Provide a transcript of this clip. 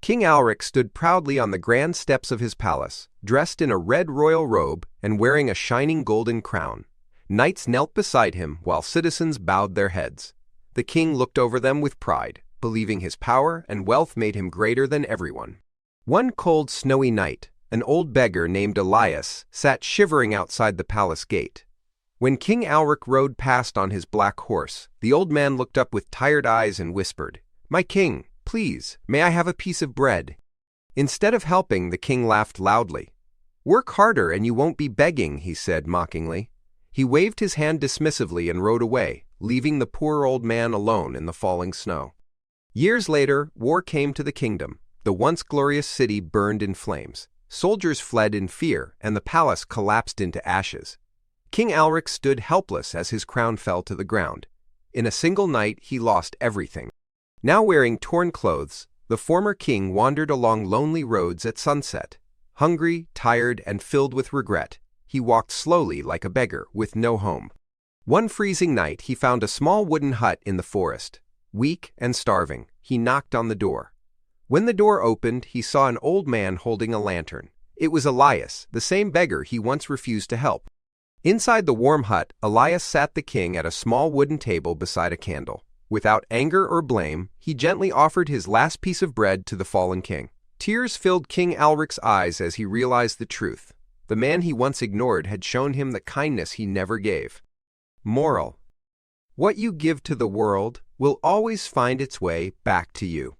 King Alric stood proudly on the grand steps of his palace, dressed in a red royal robe and wearing a shining golden crown. Knights knelt beside him while citizens bowed their heads. The king looked over them with pride, believing his power and wealth made him greater than everyone. One cold, snowy night, an old beggar named Elias sat shivering outside the palace gate. When King Alric rode past on his black horse, the old man looked up with tired eyes and whispered, "My king, please, may I have a piece of bread?" Instead of helping, the king laughed loudly. "Work harder and you won't be begging," he said mockingly. He waved his hand dismissively and rode away, leaving the poor old man alone in the falling snow. Years later, war came to the kingdom. The once glorious city burned in flames. Soldiers fled in fear, and the palace collapsed into ashes. King Alric stood helpless as his crown fell to the ground. In a single night, he lost everything. Now wearing torn clothes, the former king wandered along lonely roads at sunset. Hungry, tired, and filled with regret, he walked slowly like a beggar with no home. One freezing night, he found a small wooden hut in the forest. Weak and starving, he knocked on the door. When the door opened, he saw an old man holding a lantern. It was Elias, the same beggar he once refused to help. Inside the warm hut, Elias sat the king at a small wooden table beside a candle. Without anger or blame, he gently offered his last piece of bread to the fallen king. Tears filled King Alric's eyes as he realized the truth. The man he once ignored had shown him the kindness he never gave. Moral: what you give to the world will always find its way back to you.